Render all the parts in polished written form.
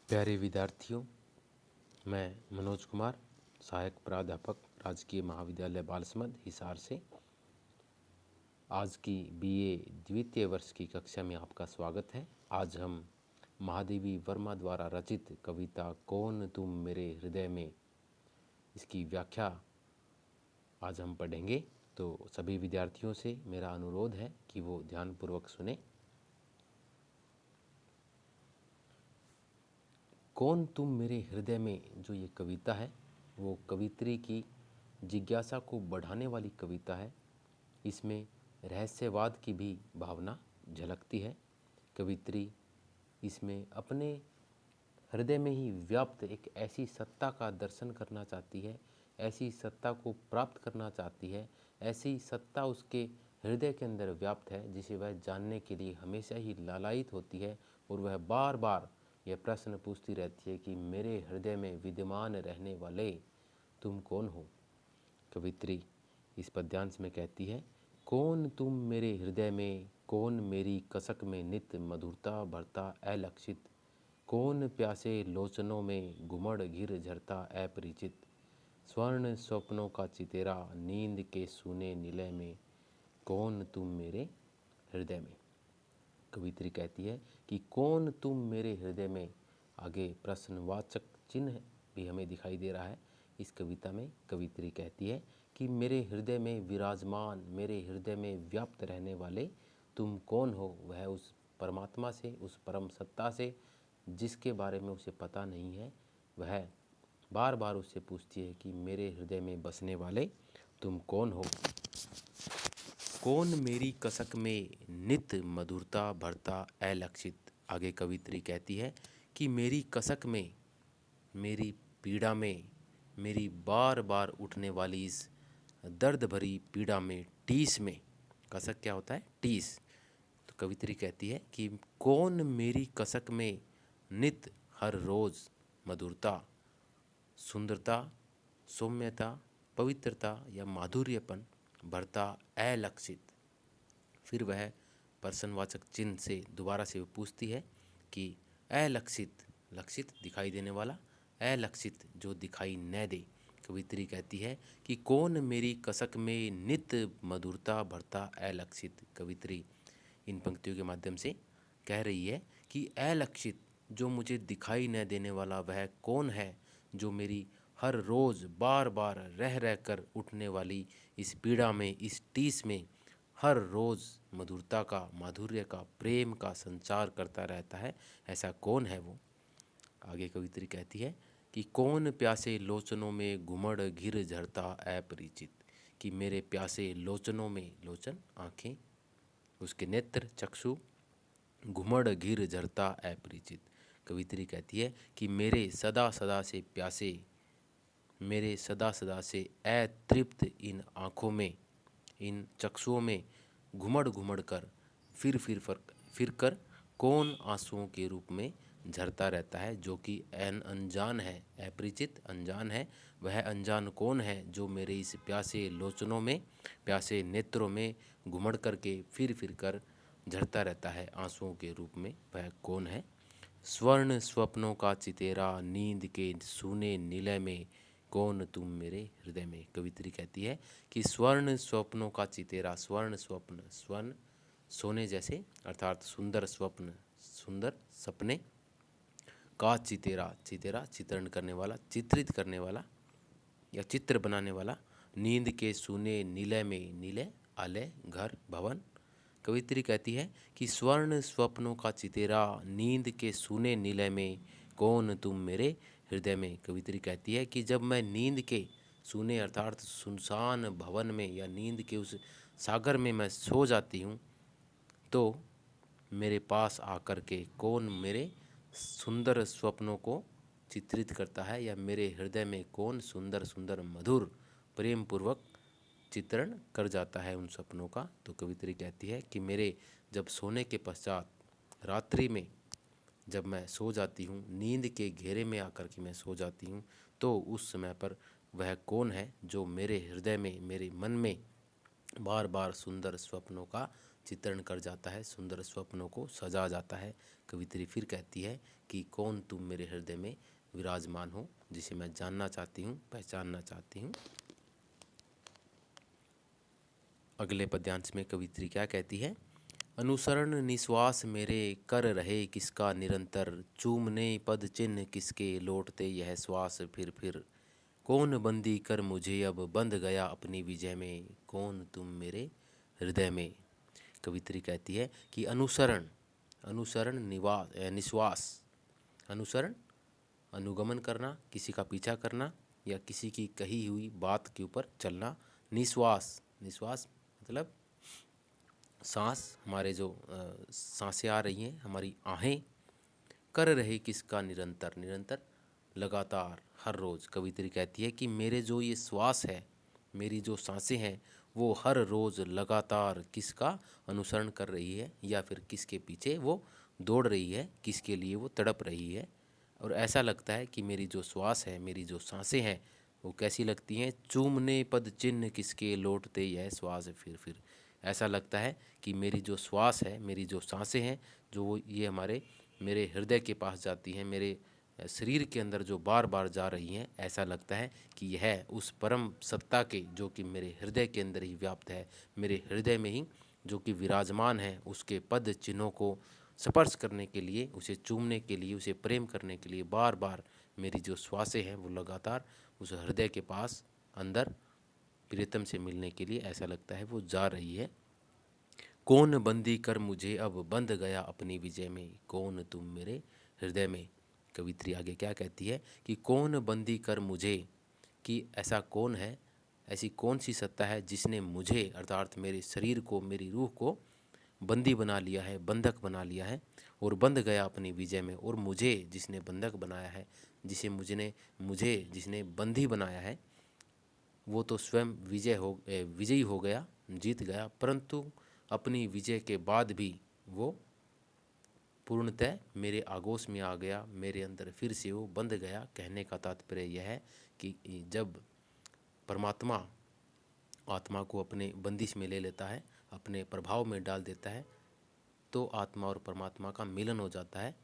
प्यारे विद्यार्थियों, मैं मनोज कुमार, सहायक प्राध्यापक, राजकीय महाविद्यालय बालसमंद, हिसार से आज की बीए द्वितीय वर्ष की कक्षा में आपका स्वागत है। आज हम महादेवी वर्मा द्वारा रचित कविता कौन तुम मेरे हृदय में, इसकी व्याख्या आज हम पढ़ेंगे। तो सभी विद्यार्थियों से मेरा अनुरोध है कि वो ध्यानपूर्वक सुने। कौन तुम मेरे हृदय में जो ये कविता है वो कवित्री की जिज्ञासा को बढ़ाने वाली कविता है। इसमें रहस्यवाद की भी भावना झलकती है। कवित्री इसमें अपने हृदय में ही व्याप्त एक ऐसी सत्ता का दर्शन करना चाहती है, ऐसी सत्ता को प्राप्त करना चाहती है, ऐसी सत्ता उसके हृदय के अंदर व्याप्त है जिसे वह जानने के लिए हमेशा ही लालायित होती है। और वह बार बार यह प्रश्न पूछती रहती है कि मेरे हृदय में विद्यमान रहने वाले तुम कौन हो। कवित्री इस पद्यांश में कहती है, कौन तुम मेरे हृदय में, कौन मेरी कसक में नित मधुरता भरता अलक्षित, कौन प्यासे लोचनों में घुमड़ घिर झरता अपरिचित, स्वर्ण स्वप्नों का चितेरा नींद के सूने निलय में, कौन तुम मेरे हृदय में। कवित्री कहती है कि कौन तुम मेरे हृदय में, आगे प्रश्नवाचक चिन्ह भी हमें दिखाई दे रहा है इस कविता में। कवित्री कहती है कि मेरे हृदय में विराजमान, मेरे हृदय में व्याप्त रहने वाले तुम कौन हो। वह उस परमात्मा से, उस परम सत्ता से जिसके बारे में उसे पता नहीं है, वह बार बार उससे पूछती है कि मेरे हृदय में बसने वाले तुम कौन हो। कौन मेरी कसक में नित मधुरता भरता अलक्षित। आगे कवित्री कहती है कि मेरी कसक में, मेरी पीड़ा में, मेरी बार बार उठने वाली इस दर्द भरी पीड़ा में, टीस में, कसक क्या होता है? टीस। तो कवित्री कहती है कि कौन मेरी कसक में नित हर रोज़ मधुरता, सुंदरता, सौम्यता, पवित्रता या माधुर्यपन भरता अलक्षित। फिर वह प्रश्नवाचक चिन्ह से दोबारा से वो पूछती है कि अलक्षित, लक्षित दिखाई देने वाला, अलक्षित जो दिखाई न दे। कवित्री कहती है कि कौन मेरी कसक में नित मधुरता भरता अलक्षित। कवित्री इन पंक्तियों के माध्यम से कह रही है कि अलक्षित जो मुझे दिखाई न देने वाला वह कौन है, जो मेरी हर रोज़ बार बार रह रह कर उठने वाली इस पीड़ा में, इस टीस में हर रोज़ मधुरता का, माधुर्य का, प्रेम का संचार करता रहता है, ऐसा कौन है वो। आगे कवित्री कहती है कि कौन प्यासे लोचनों में घुमड़ घिर झरता अपरिचित, कि मेरे प्यासे लोचनों में, लोचन आँखें, उसके नेत्र चक्षु, घुमड़ घिर झरता अपरिचित। कवित्री कहती है कि मेरे सदा सदा से प्यासे, मेरे सदा सदा से अतृप्त इन आँखों में, इन चक्षुओं में घुमड़ घुमड़ कर, फिर कर कौन आंसुओं के रूप में झरता रहता है, जो कि अनजान है, अपरिचित, अनजान है। वह अनजान कौन है जो मेरे इस प्यासे लोचनों में, प्यासे नेत्रों में घुमड़ करके फिर कर झरता रहता है आंसुओं के रूप में, वह कौन है। स्वर्ण स्वप्नों का चितेरा नींद के सूने निलय में, कौन तुम मेरे हृदय में। कवित्री कहती है कि स्वर्ण स्वप्नों का चितेरा, स्वर्ण स्वप्न, स्वर्ण सोने जैसे अर्थात सुंदर स्वप्न, सुंदर सपने का चितेरा, चितेरा चित्रण करने वाला, चित्रित करने वाला या चित्र बनाने वाला, नींद के सूने निलय में, निलय आलय, घर, भवन। कवित्री कहती है कि स्वर्ण स्वप्नों का चितेरा नींद के सूने निलय में, कौन तुम मेरे हृदय में। कवित्री कहती है कि जब मैं नींद के सूने अर्थात सुनसान भवन में या नींद के उस सागर में मैं सो जाती हूँ, तो मेरे पास आकर के कौन मेरे सुंदर स्वप्नों को चित्रित करता है, या मेरे हृदय में कौन सुंदर सुंदर मधुर प्रेम पूर्वक चित्रण कर जाता है उन सपनों का। तो कवित्री कहती है कि मेरे जब सोने के पश्चात रात्रि में जब मैं सो जाती हूँ, नींद के घेरे में आकर के मैं सो जाती हूँ, तो उस समय पर वह कौन है जो मेरे हृदय में, मेरे मन में बार बार सुंदर स्वप्नों का चित्रण कर जाता है, सुंदर स्वप्नों को सजा जाता है। कवित्री फिर कहती है कि कौन तुम मेरे हृदय में विराजमान हो, जिसे मैं जानना चाहती हूँ, पहचानना चाहती हूँ। अगले पद्यांश में कवित्री क्या कहती है? अनुसरण निश्वास मेरे कर रहे किसका निरंतर, चूमने पद चिन्ह किसके लौटते यह श्वास फिर कौन बंदी कर मुझे अब बंध गया अपनी विजय में, कौन तुम मेरे हृदय में। कवित्री कहती है कि अनुसरण, अनुसरण निश्वास, अनुसरण अनुगमन करना, किसी का पीछा करना या किसी की कही हुई बात के ऊपर चलना। निश्वास, निश्वास मतलब सांस, हमारे जो सांसें आ रही हैं, हमारी आहें, कर रहे किसका निरंतर, निरंतर लगातार हर रोज़। कवित्री कहती है कि मेरे जो ये श्वास है, मेरी जो सांसें हैं, वो हर रोज़ लगातार किसका अनुसरण कर रही है या फिर किसके पीछे वो दौड़ रही है, किसके लिए वो तड़प रही है। और ऐसा लगता है कि मेरी जो श्वास है, मेरी जो सांसें हैं, वो कैसी लगती हैं? चूमने पद चिन्ह किसके लौटते यह श्वास फिर ऐसा लगता है कि मेरी जो श्वास है, मेरी जो सांसें हैं, जो वो ये हमारे मेरे हृदय के पास जाती हैं, मेरे शरीर के अंदर जो बार बार जा रही हैं, ऐसा लगता है कि यह उस परम सत्ता के जो कि मेरे हृदय के अंदर ही व्याप्त है, मेरे हृदय में ही जो कि विराजमान है, उसके पद चिन्हों को स्पर्श करने के लिए, उसे चूमने के लिए, उसे प्रेम करने के लिए बार बार मेरी जो श्वासें हैं वो लगातार उस हृदय के पास अंदर प्रियतम से मिलने के लिए ऐसा लगता है वो जा रही है। कौन बंदी कर मुझे अब बंध गया अपनी विजय में, कौन तुम मेरे हृदय में। कवित्री आगे क्या कहती है कि कौन बंदी कर मुझे, कि ऐसा कौन है, ऐसी कौन सी सत्ता है जिसने मुझे अर्थात मेरे शरीर को, मेरी रूह को बंदी बना लिया है, बंधक बना लिया है और बंध गया अपनी विजय में। और मुझे जिसने बंधक बनाया है, मुझे जिसने बंदी बनाया है, वो तो स्वयं विजयी हो गया, जीत गया, परंतु अपनी विजय के बाद भी वो पूर्णतः मेरे आगोश में आ गया, मेरे अंदर फिर से वो बंध गया। कहने का तात्पर्य यह है कि जब परमात्मा आत्मा को अपने बंदिश में ले लेता है, अपने प्रभाव में डाल देता है, तो आत्मा और परमात्मा का मिलन हो जाता है।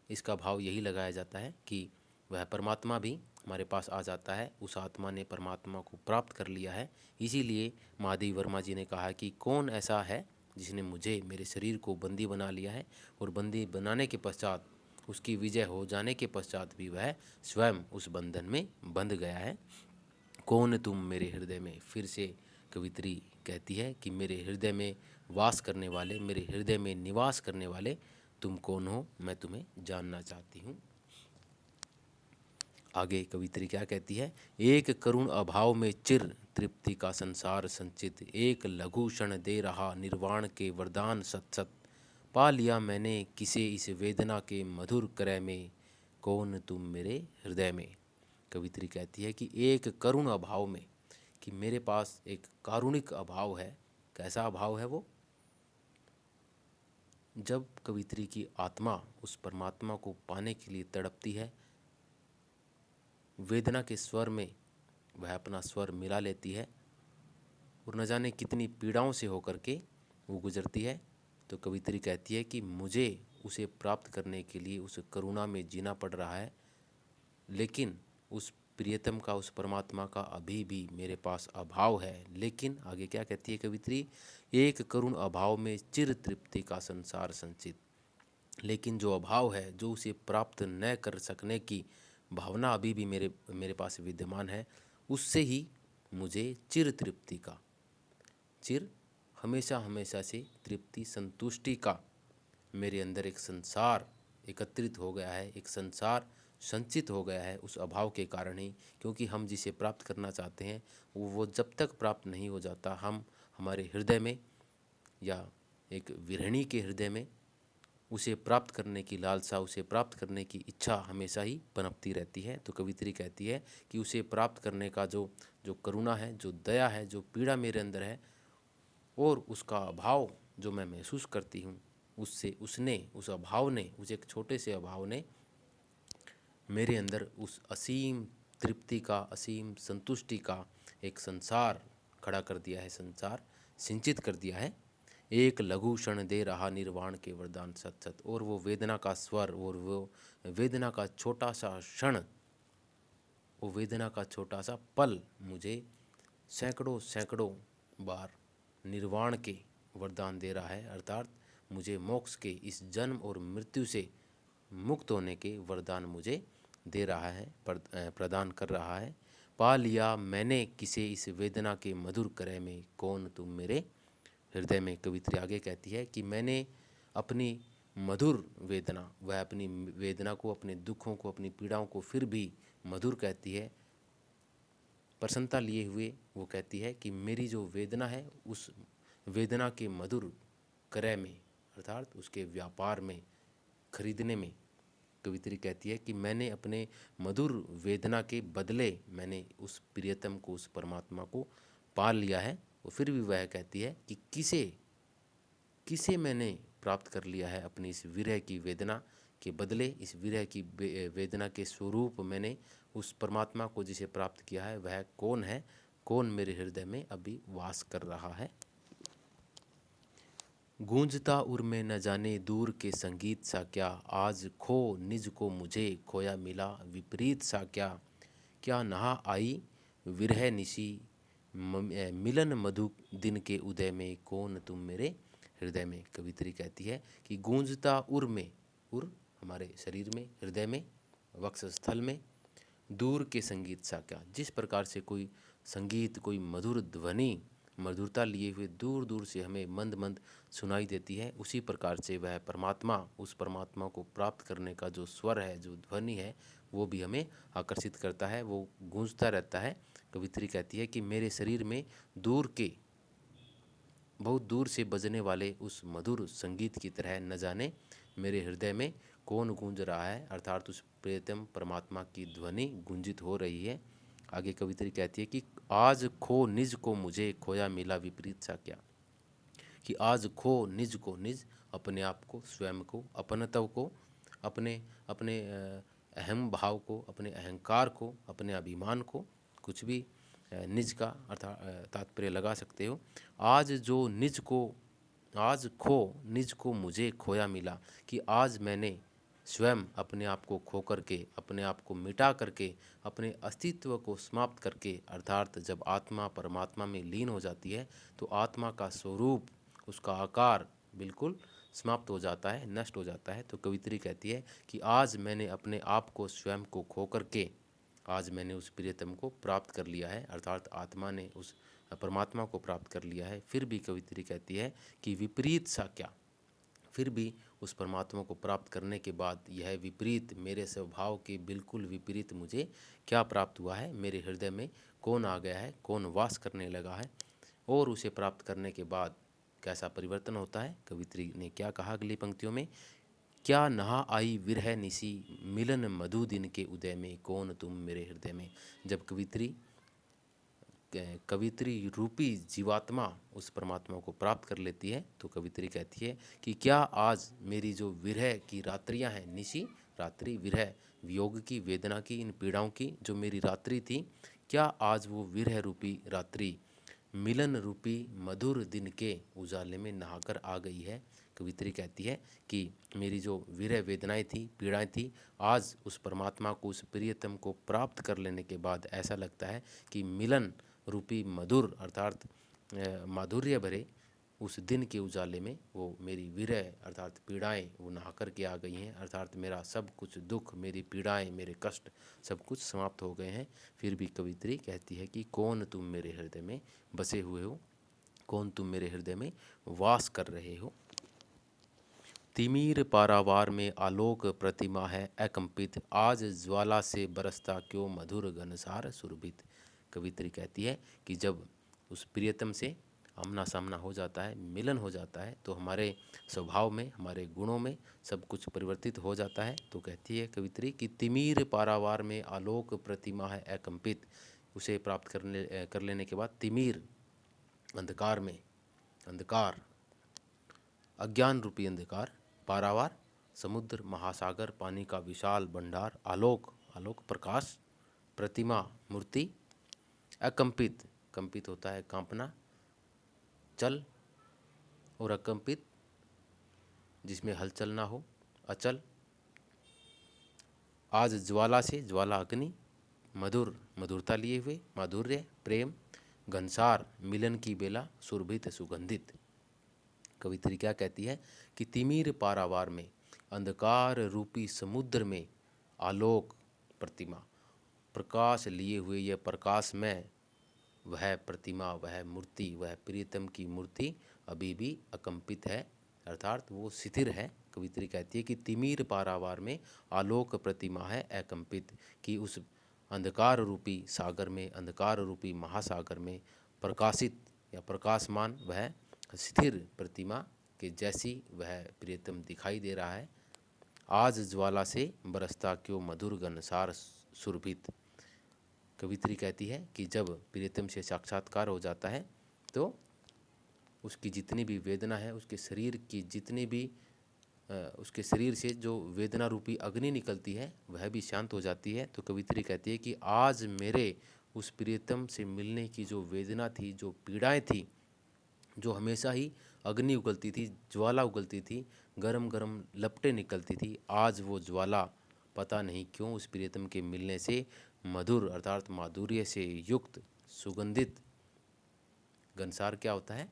इसका भाव यही लगाया जाता है कि वह परमात्मा भी हमारे पास आ जाता है, उस आत्मा ने परमात्मा को प्राप्त कर लिया है। इसीलिए महादेव वर्मा जी ने कहा कि कौन ऐसा है जिसने मुझे, मेरे शरीर को बंदी बना लिया है और बंदी बनाने के पश्चात, उसकी विजय हो जाने के पश्चात भी वह स्वयं उस बंधन में बंध गया है। कौन तुम मेरे हृदय में। फिर से कवित्री कहती है कि मेरे हृदय में वास करने वाले, मेरे हृदय में निवास करने वाले तुम कौन हो, मैं तुम्हें जानना चाहती हूँ। आगे कवित्री क्या कहती है? एक करुण अभाव में चिर तृप्ति का संसार संचित, एक लघु क्षण दे रहा निर्वाण के वरदान सत सत, पा लिया मैंने किसे इस वेदना के मधुर क्रय में, कौन तुम मेरे हृदय में। कवित्री कहती है कि एक करुण अभाव में, कि मेरे पास एक कारुणिक अभाव है। कैसा अभाव है वो? जब कवित्री की आत्मा उस परमात्मा को पाने के लिए तड़पती है, वेदना के स्वर में वह अपना स्वर मिला लेती है और न जाने कितनी पीड़ाओं से होकर के वो गुजरती है, तो कवित्री कहती है कि मुझे उसे प्राप्त करने के लिए उस करुणा में जीना पड़ रहा है, लेकिन उस प्रियतम का, उस परमात्मा का अभी भी मेरे पास अभाव है। लेकिन आगे क्या कहती है कवित्री? एक करुण अभाव में चिर तृप्ति का संसार संचित, लेकिन जो अभाव है, जो उसे प्राप्त न कर सकने की भावना अभी भी मेरे मेरे पास विद्यमान है, उससे ही मुझे चिर तृप्ति का, चिर हमेशा हमेशा से, तृप्ति संतुष्टि का मेरे अंदर एक संसार एकत्रित हो गया है, एक संसार संचित हो गया है उस अभाव के कारण ही। क्योंकि हम जिसे प्राप्त करना चाहते हैं वो जब तक प्राप्त नहीं हो जाता, हम हमारे हृदय में या एक विरहिणी के हृदय में उसे प्राप्त करने की लालसा, उसे प्राप्त करने की इच्छा हमेशा ही पनपती रहती है। तो कवित्री कहती है कि उसे प्राप्त करने का जो जो करुणा है, जो दया है, जो पीड़ा मेरे अंदर है और उसका अभाव जो मैं महसूस करती हूँ, उससे उस अभाव ने, उस एक छोटे से अभाव ने मेरे अंदर उस असीम तृप्ति का, असीम संतुष्टि का एक संसार खड़ा कर दिया है, संसार सिंचित कर दिया है। एक लघु क्षण दे रहा निर्वाण के वरदान सत सत। और वो वेदना का स्वर और वो वेदना का छोटा सा क्षण, वो वेदना का छोटा सा पल मुझे सैकड़ों सैकड़ों बार निर्वाण के वरदान दे रहा है, अर्थात मुझे मोक्ष के, इस जन्म और मृत्यु से मुक्त होने के वरदान मुझे दे रहा है, प्रदान कर रहा है। पा लिया मैंने किसे इस वेदना के मधुर क्रय में, कौन तुम मेरे हृदय में। कवित्री आगे कहती है कि मैंने अपनी मधुर वेदना, वह अपनी वेदना को, अपने दुखों को, अपनी पीड़ाओं को फिर भी मधुर कहती है, प्रसन्नता लिए हुए वो कहती है कि मेरी जो वेदना है उस वेदना के मधुर क्रय में, अर्थात उसके व्यापार में, खरीदने में, कवित्री कहती है कि मैंने अपने मधुर वेदना के बदले मैंने उस प्रियतम को, उस परमात्मा को पा लिया है। और फिर भी वह कहती है कि किसे किसे मैंने प्राप्त कर लिया है, अपनी इस विरह की वेदना के बदले, इस विरह की वेदना के स्वरूप मैंने उस परमात्मा को जिसे प्राप्त किया है, वह कौन है, कौन मेरे हृदय में अभी वास कर रहा है। गूंजता उर में न जाने दूर के संगीत सा क्या, आज खो निज को मुझे खोया मिला विपरीत सा क्या। क्या नहा आई विरह निशी मिलन मधु दिन के उदय में, कौन तुम मेरे हृदय में। कवित्री कहती है कि गूंजता उर में, उर हमारे शरीर में, हृदय में, वक्षस्थल में, दूर के संगीत सा क्या, जिस प्रकार से कोई संगीत, कोई मधुर ध्वनि मधुरता लिए हुए दूर दूर से हमें मंद मंद सुनाई देती है, उसी प्रकार से वह परमात्मा, उस परमात्मा को प्राप्त करने का जो स्वर है, जो ध्वनि है, वो भी हमें आकर्षित करता है, वो गूंजता रहता है। कवित्री कहती है कि मेरे शरीर में दूर के, बहुत दूर से बजने वाले उस मधुर संगीत की तरह न जाने मेरे हृदय में कौन गूंज रहा है, अर्थात उस प्रियतम परमात्मा की ध्वनि गुंजित हो रही है। आगे कवित्री कहती है कि आज खो निज को मुझे खोया मिला विपरीत सा क्या। कि आज खो निज को, निज अपने आप को, स्वयं को, अपनत्व को, अपने अपने अहम भाव को, अपने अहंकार को, अपने अभिमान को, कुछ भी निज का अर्थात तात्पर्य लगा सकते हो। आज जो निज को, आज खो निज को मुझे खोया मिला, कि आज मैंने स्वयं अपने आप को खो करके, अपने आप को मिटा करके, अपने अस्तित्व को समाप्त करके, अर्थात जब आत्मा परमात्मा में लीन हो जाती है तो आत्मा का स्वरूप, उसका आकार बिल्कुल समाप्त हो जाता है, नष्ट हो जाता है। तो कवित्री कहती है कि आज मैंने अपने आप को, स्वयं को खो करके, आज मैंने उस प्रियतम को प्राप्त कर लिया है, अर्थात आत्मा ने उस परमात्मा को प्राप्त कर लिया है। फिर भी कवित्री कहती है कि विपरीत सा क्या, फिर भी उस परमात्मा को प्राप्त करने के बाद यह विपरीत, मेरे स्वभाव के बिल्कुल विपरीत मुझे क्या प्राप्त हुआ है, मेरे हृदय में कौन आ गया है, कौन वास करने लगा है, और उसे प्राप्त करने के बाद कैसा परिवर्तन होता है। कवित्री ने क्या कहा अगली पंक्तियों में, क्या नहा आई विरह निशी मिलन मधु दिन के उदय में, कौन तुम मेरे हृदय में। जब कवित्री रूपी जीवात्मा उस परमात्मा को प्राप्त कर लेती है तो कवित्री कहती है कि क्या आज मेरी जो विरह की रात्रियां हैं, निशी रात्रि, विरह वियोग की, वेदना की, इन पीड़ाओं की जो मेरी रात्रि थी, क्या आज वो विरह रूपी रात्रि मिलन रूपी मधुर दिन के उजाले में नहाकर आ गई है। कवित्री कहती है कि मेरी जो विरह वेदनाएं थी, पीड़ाएं थी, आज उस परमात्मा को, उस प्रियतम को प्राप्त कर लेने के बाद ऐसा लगता है कि मिलन रूपी मधुर, अर्थात माधुर्य भरे उस दिन के उजाले में वो मेरी विरह अर्थात पीड़ाएं वो नहा कर के आ गई हैं, अर्थात मेरा सब कुछ दुख, मेरी पीड़ाएं, मेरे कष्ट सब कुछ समाप्त हो गए हैं। फिर भी कवित्री कहती है कि कौन तुम मेरे हृदय में बसे हुए हो, कौन तुम मेरे हृदय में वास कर रहे हो। तिमीर पारावार में आलोक प्रतिमा है अकंपित, आज ज्वाला से बरसता क्यों मधुर घनसार सुरभित। कवित्री कहती है कि जब उस प्रियतम से आमना सामना हो जाता है, मिलन हो जाता है, तो हमारे स्वभाव में, हमारे गुणों में सब कुछ परिवर्तित हो जाता है। तो कहती है कवित्री कि तिमीर पारावार में आलोक प्रतिमा है अकंपित, उसे प्राप्त कर लेने के बाद तिमीर अंधकार में, अंधकार अज्ञान रूपी अंधकार, पारावार समुद्र महासागर, पानी का विशाल भंडार, आलोक आलोक प्रकाश, प्रतिमा मूर्ति, अकंपित कंपित होता है कांपना, चल और अकंपित जिसमें हलचल ना हो, अचल। आज ज्वाला से ज्वाला अग्नि, मधुर मधुरता लिए हुए, माधुर्य प्रेम, घनसार मिलन की बेला, सुरभित सुगंधित। कवित्री क्या कहती है कि तिमिर पारावार में, अंधकार रूपी समुद्र में आलोक प्रतिमा, प्रकाश लिए हुए यह प्रकाश में वह प्रतिमा, वह मूर्ति, वह प्रियतम की मूर्ति अभी भी अकंपित है, अर्थात वो स्थिर है। कवित्री कहती है कि तिमिर पारावार में आलोक प्रतिमा है अकंपित, कि उस अंधकार रूपी सागर में, अंधकार रूपी महासागर में प्रकाशित या प्रकाशमान वह स्थिर प्रतिमा के जैसी वह प्रियतम दिखाई दे रहा है। आज ज्वाला से बरसता क्यों मधुर घनसार सुरभित। कवित्री कहती है कि जब प्रियतम से साक्षात्कार हो जाता है तो उसकी जितनी भी वेदना है, उसके शरीर की जितनी भी उसके शरीर से जो वेदना रूपी अग्नि निकलती है वह भी शांत हो जाती है। तो कवित्री कहती है कि आज मेरे उस प्रियतम से मिलने की जो वेदना थी, जो पीड़ाएं थी, जो हमेशा ही अग्नि उगलती थी, ज्वाला उगलती थी, गरम गरम लपटें निकलती थी, आज वो ज्वाला पता नहीं क्यों उस प्रियतम के मिलने से मधुर अर्थात माधुर्य से युक्त, सुगंधित। घनसार क्या होता है?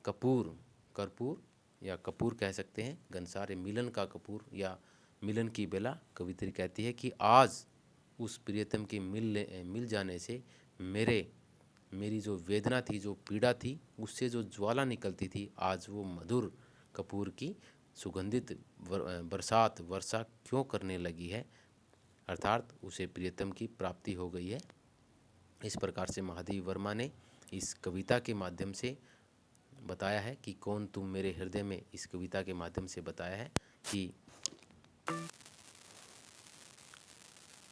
कपूर, कर्पूर या कपूर कह सकते हैं। घनसार मिलन का कपूर या मिलन की बेला। कवित्री कहती है कि आज उस प्रियतम के मिल जाने से मेरी जो वेदना थी, जो पीड़ा थी, उससे जो ज्वाला निकलती थी, आज वो मधुर कपूर की सुगंधित बरसात वर्षा क्यों करने लगी है, अर्थात उसे प्रियतम की प्राप्ति हो गई है। इस प्रकार से महादेवी वर्मा ने इस कविता के माध्यम से बताया है कि कौन तुम मेरे हृदय में, इस कविता के माध्यम से बताया है कि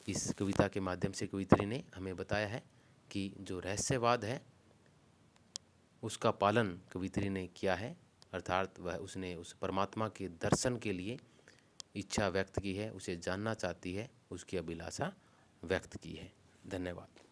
इस कविता के माध्यम से कवित्री ने हमें बताया है कि जो रहस्यवाद है उसका पालन कवित्री ने किया है, अर्थात वह उसने उस परमात्मा के दर्शन के लिए इच्छा व्यक्त की है, उसे जानना चाहती है, उसकी अभिलाषा व्यक्त की है। धन्यवाद।